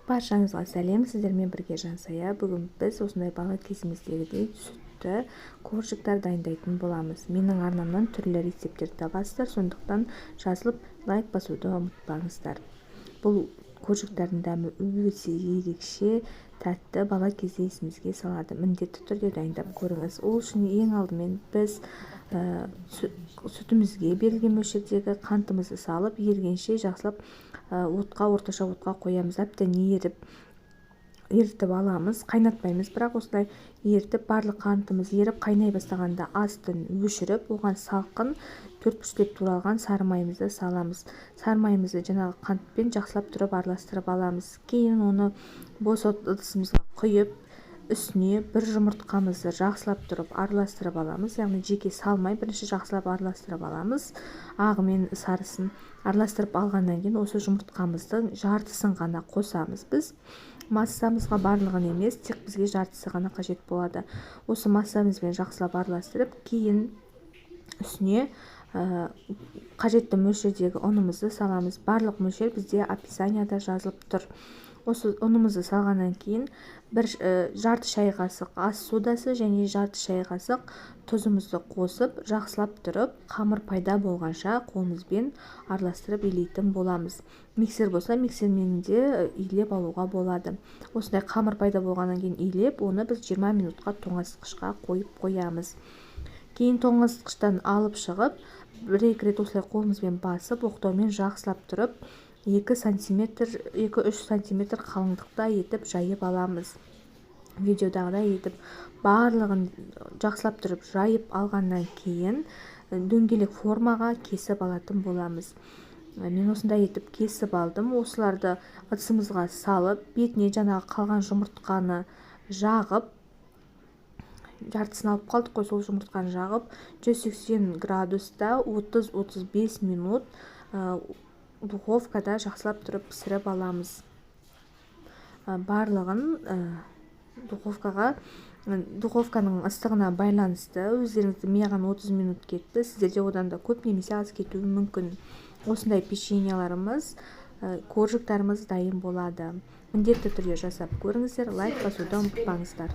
Баршаңызға сәлем, сіздермен бірге Жансая. Бүгін біз осындай бала кезіміздегідей сүтті коржиктар дайындайтын боламыз. Менің арнамнан түрлі рецепттер табасыздар, сондықтан жазылып лайк басуды ұмытпаңыздар. Бұл коржиктардың дәмі өте ерекше, тәтті, бала кезде есімізге салады. Міндетті түрде дайындап көріңіз. Ол үшін ең алдымен біз сүтімізге берілген мөлшердегі қантымызды салып, ерігенше жақсылап орташа отқа қоямыз. Әбден ерітіп аламыз, қайнатпаймыз, бірақ осылай ерітіп, барлық қантымыз еріп қайнай бастағанда астын өшіріп, оған салқын 4-3 туралған сары майымызды саламыз. Сары майымызды жаңағы қантпен жақсылап тұрып араластырып аламыз. Кейін оны бос ыдысымызға құйып, үстіне бір жұмыртқамызды жақсылап тұрып араластырып аламыз. Яғни жеке салмай, бірінші жақсылап араластырып аламыз. Ағы мен сарысын араластырып алғаннан кейін осы жұмыртқамыздың жартысын ғана қосамыз. Біз массамызға барлығын емес, тек бізге жартысы ғана қажет болады. Осы массамызбен жақсылап араластырып, кейін үстіне қажетті мөлшердегі ұнымызды саламыз. Барлық мөлшер бізде описанияда жазылып тұр. Осы ұнымызды салғаннан кейін жарты шай қасық ас содасы және жарты шай қасық тұзымызды қосып, жақсылап тұрып, қамыр пайда болғанша қолымызбен араластырып илейтін боламыз. Миксер болса, миксермен де илеп алуға болады. Осындай қамыр пайда болғаннан кейін илеп, оны біз 20 минутқа тоңазытқышқа қойып қоямыз. Кейін тоңазытқыштан алып шығып, бір-екі рет осылай қолымызбен басып, оқтаумен жақсылап тұрып, 2-3 сантиметр қалыңдықта етіп жайып аламыз. Видеодағыдай етіп барлығын жақсылап тұрып жайып алғаннан кейін дөңгелек формаға кесіп алатын боламыз. Мен осындай етіп кесіп алдым. Осыларды ыдысымызға салып, бетіне жаңағы қалған жұмыртқаны жағып, жартысын алып қалдық қой, сол жұмыртқаны жағып, 180 градуста 30-35 минут духовкада жақсылап тұрып пісіріп аламыз. Барлығын духовканың ыстығына байланысты, өздеріңізді маған 30 минут кетті, сіздерде одан да көп немесе аз кетуі мүмкін. Осындай печеньяларымыз, коржиктарымыз дайын болады. Міндетті түрде жасап көріңіздер, лайк басуды ұмытпаңыздар.